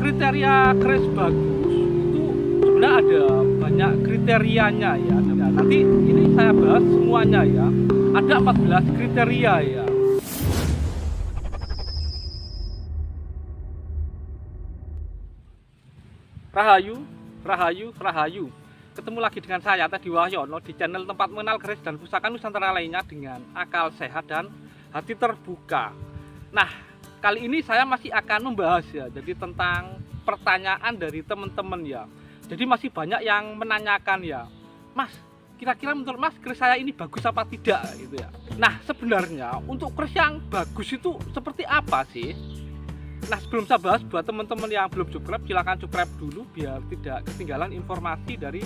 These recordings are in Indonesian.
kriteria keris bagus itu sebenarnya ada banyak kriterianya ya. Nah, nanti ini saya bahas semuanya ya. Ada 14 kriteria ya. Rahayu, Rahayu, Rahayu. Ketemu lagi dengan saya Teddy Wahyono di channel tempat mengenal keris dan pusaka Nusantara lainnya dengan akal sehat dan hati terbuka. Nah, kali ini saya masih akan membahas ya, jadi tentang pertanyaan dari teman-teman ya. Jadi masih banyak yang menanyakan ya, Mas, kira-kira menurut Mas keris saya ini bagus apa tidak gitu ya. Nah, sebenarnya untuk keris yang bagus itu seperti apa sih? Nah, sebelum saya bahas, buat teman-teman yang belum subscribe, silahkan subscribe dulu biar tidak ketinggalan informasi dari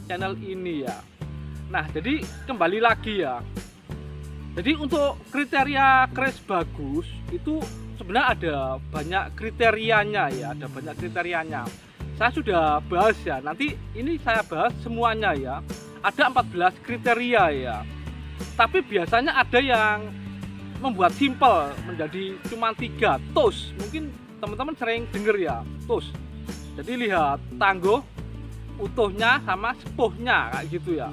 channel ini ya. Nah, jadi kembali lagi ya. Jadi untuk kriteria keris bagus itu sebenarnya ada banyak kriterianya ya, ada banyak kriterianya. Saya sudah bahas ya, nanti ini saya bahas semuanya ya. Ada 14 kriteria ya. Tapi biasanya ada yang membuat simple menjadi cuma 3 tos. Mungkin teman-teman sering dengar ya, tos. Jadi lihat tangguh utuhnya sama sepuhnya kayak gitu ya.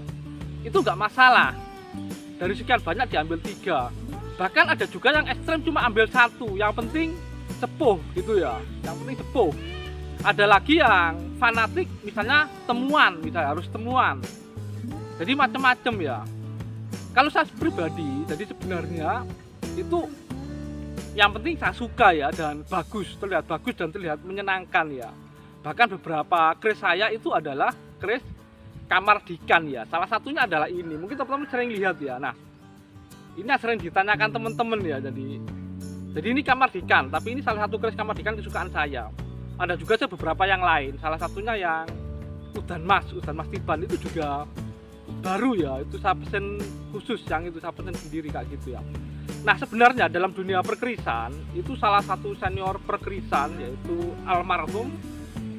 Itu nggak masalah. Dari sekian banyak diambil 3. Bahkan ada juga yang ekstrem cuma ambil 1. Yang penting sepuh gitu ya. Yang penting sepuh. Ada lagi yang fanatik, misalnya temuan, misalnya harus temuan. Jadi macam-macam ya. Kalau saya pribadi, jadi sebenarnya itu yang penting saya suka ya, dan bagus, terlihat bagus dan terlihat menyenangkan ya. Bahkan beberapa keris saya itu adalah keris Kamardikan ya. Salah satunya adalah ini, mungkin teman-teman sering lihat ya. Nah, ini yang sering ditanyakan teman-teman ya. Jadi ini Kamardikan, tapi ini salah satu keris Kamardikan kesukaan saya. Ada juga beberapa yang lain, salah satunya yang Udan Mas Tiban itu juga baru ya. Itu saya pesen khusus, yang itu saya pesen sendiri kayak gitu ya. Nah, sebenarnya dalam dunia perkerisan itu salah satu senior perkerisan yaitu almarhum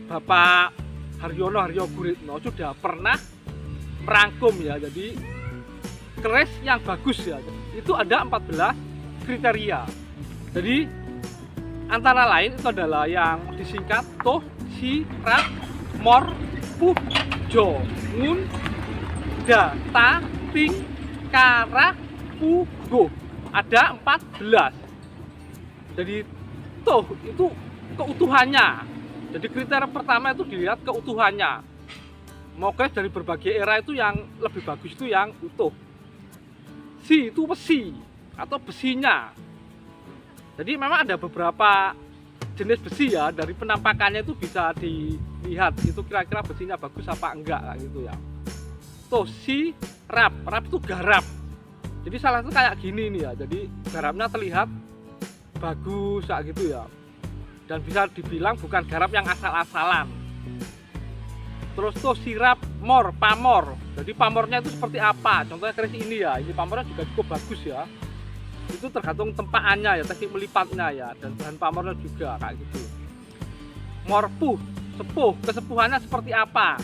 Bapak Haryono Haryoguritno sudah pernah merangkum ya. Jadi keris yang bagus ya, itu ada 14 kriteria. Jadi antara lain itu adalah yang disingkat Toh, Si, Rat, Mor, Puh, Jo, Ngun, Da, Ta, Ting, Kara, Pu, Go. Ada 14. Jadi Toh itu keutuhannya. Jadi kriteria pertama itu dilihat keutuhannya. Mau keris dari berbagai era itu yang lebih bagus itu yang utuh. Si itu besi atau besinya. Jadi memang ada beberapa jenis besi ya, dari penampakannya itu bisa dilihat itu kira-kira besinya bagus apa enggak gitu ya. Tuh si rap itu garap. Jadi salah satu kayak gini nih ya. Jadi garapnya terlihat bagus kayak gitu ya. Dan bisa dibilang bukan garap yang asal-asalan. Terus tuh sirap mor, pamor. Jadi pamornya itu seperti apa? Contohnya keris ini ya. Ini pamornya juga cukup bagus ya. Itu tergantung tempaannya ya, teknik melipatnya ya, dan bahan pamornya juga kayak gitu. Morpuh, sepuh, kesepuhannya seperti apa?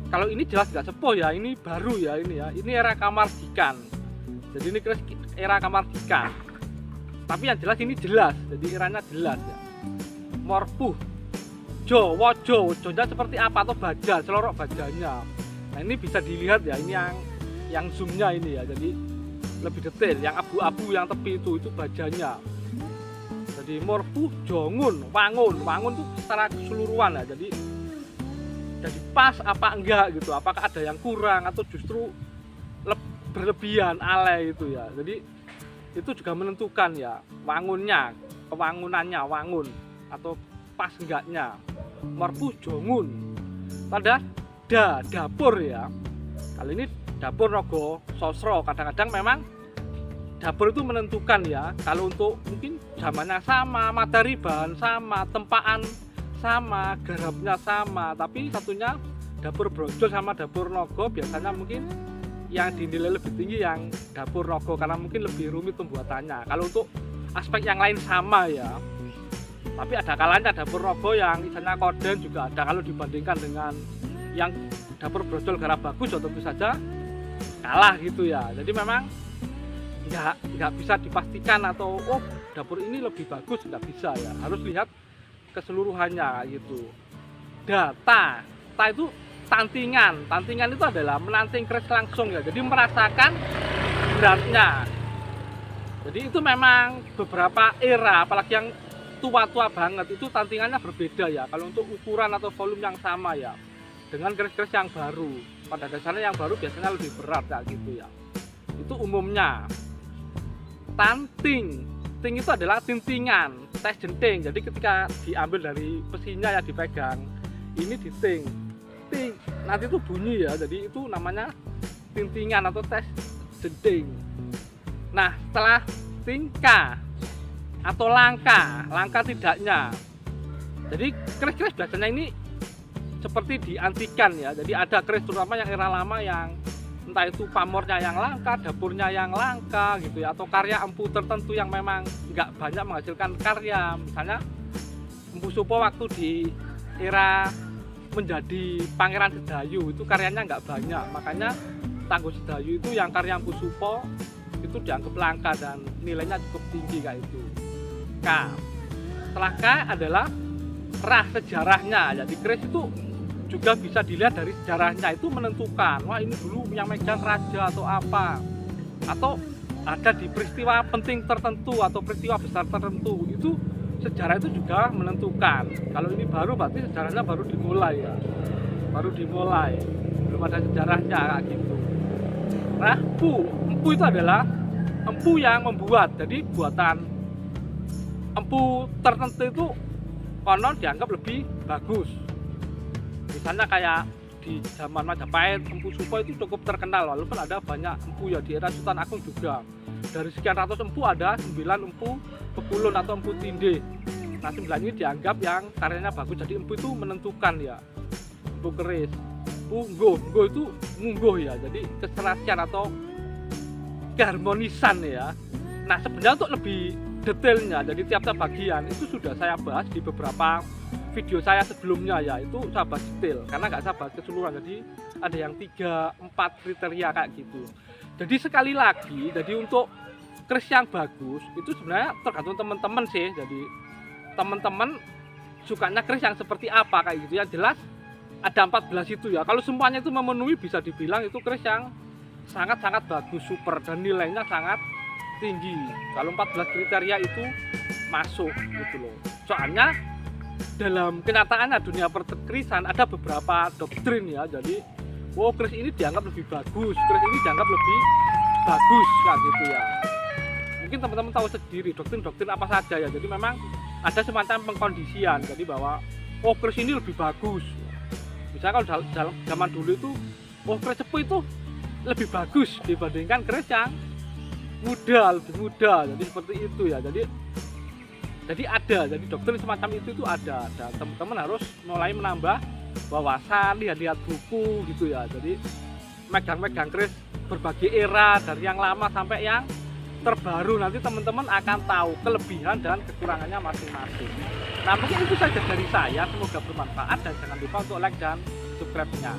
Kalau ini jelas nggak sepuh ya, ini baru ya ini ya. Ini era Kamardikan. Jadi ini keris era Kamardikan. Tapi yang jelas ini jelas, jadi eranya jelas ya. Morpuh, Jo, wojo, wojonya seperti apa, atau baja, selorok bajanya. Nah, ini bisa dilihat ya, ini yang zoomnya ini ya. Jadi lebih detail, yang abu-abu yang tepi itu bajanya. Jadi morpuh, jongun, wangun itu secara keseluruhan ya. Jadi pas apa enggak gitu, apakah ada yang kurang atau justru berlebihan alay itu ya. Jadi itu juga menentukan ya wangunnya, kewangunannya, wangun atau pas enggaknya. Morpuh, jongun. Pada dapur ya. Kali ini dapur Rogo Sosro, kadang-kadang memang dapur itu menentukan ya. Kalau untuk mungkin zamannya sama, materi bahan sama, tempaan sama, garapnya sama, tapi satunya dapur brojol sama dapur Nogo biasanya mungkin yang dinilai lebih tinggi yang dapur Nogo karena mungkin lebih rumit pembuatannya. Kalau untuk aspek yang lain sama ya. Tapi ada kalanya dapur Nogo yang misalnya korden juga ada kalau dibandingkan dengan yang dapur brojol garap bagus, tentu saja kalah gitu ya. Jadi memang nggak bisa dipastikan atau dapur ini lebih bagus, nggak bisa ya. Harus lihat keseluruhannya gitu. Ta itu tantingan itu adalah menanting keris langsung ya, jadi merasakan beratnya. Jadi itu memang beberapa era, apalagi yang tua-tua banget itu tantingannya berbeda ya, kalau untuk ukuran atau volume yang sama ya dengan keris-keris yang baru. Pada dasarnya yang baru biasanya lebih berat kayak gitu ya. Itu umumnya. Ting itu adalah tintingan, tes jenting. Jadi ketika diambil dari besinya ya dipegang, ini diting. Ting, nanti itu bunyi ya. Jadi itu namanya tintingan atau tes jenting. Nah, setelah tingka atau langka tidaknya. Jadi keris-keris biasanya ini seperti diantikan ya. Jadi ada keris terutama yang era lama yang entah itu pamornya yang langka, dapurnya yang langka gitu ya, atau karya empu tertentu yang memang nggak banyak menghasilkan karya. Misalnya Empu Supo waktu di era menjadi Pangeran Sedayu itu karyanya nggak banyak, makanya Tangguh Sedayu itu yang karya Empu Supo itu dianggap langka dan nilainya cukup tinggi kayak itu. K. Setelah K adalah rah sejarahnya. Jadi keris itu juga bisa dilihat dari sejarahnya, itu menentukan wah ini dulu yang megang raja atau apa, atau ada di peristiwa penting tertentu atau peristiwa besar tertentu. Itu sejarah itu juga menentukan. Kalau ini baru berarti sejarahnya baru dimulai ya, belum ada sejarahnya kayak gitu. Nah, empu itu adalah empu yang membuat, jadi buatan empu tertentu itu konon dianggap lebih bagus. Misalnya kayak di zaman Majapahit, Empu Supo itu cukup terkenal, walaupun ada banyak empu ya di era Sultan Agung juga. Dari sekian ratus empu ada 9 empu Bekulun atau empu Tinde. Nah 9 ini dianggap yang karyanya bagus, jadi empu itu menentukan ya. Empu keris, nggo itu ngungguh ya, jadi keserasian atau keharmonisan ya. Nah sebenarnya untuk lebih detailnya, jadi tiap-tiap bagian itu sudah saya bahas di beberapa video saya sebelumnya ya, itu saya bahas detail karena nggak saya bahas keseluruhan. Jadi ada yang 3-4 kriteria kayak gitu. Jadi sekali lagi, jadi untuk keris yang bagus itu sebenarnya tergantung teman-teman sih. Jadi teman-teman sukanya keris yang seperti apa kayak gitu. Yang jelas ada 14 itu ya, kalau semuanya itu memenuhi bisa dibilang itu keris yang sangat-sangat bagus, super, dan nilainya sangat tinggi kalau 14 kriteria itu masuk gitu loh. Soalnya dalam kenyataannya dunia perkerisan ada beberapa doktrin ya. Jadi keris ini dianggap lebih bagus, keris ini dianggap lebih bagus kayak gitu ya. Mungkin teman-teman tahu sendiri doktrin-doktrin apa saja ya. Jadi memang ada semacam pengkondisian, jadi bahwa keris ini lebih bagus. Misalnya kalau dalam zaman dulu itu keris sepuh itu lebih bagus dibandingkan keris yang lebih muda, jadi seperti itu ya. Jadi ada, jadi doktrin semacam itu ada, dan teman-teman harus mulai menambah wawasan, lihat-lihat buku gitu ya. Jadi megang-megang keris berbagai era dari yang lama sampai yang terbaru, nanti teman-teman akan tahu kelebihan dan kekurangannya masing-masing. Nah mungkin itu saja dari saya, semoga bermanfaat dan jangan lupa untuk like dan subscribe-nya.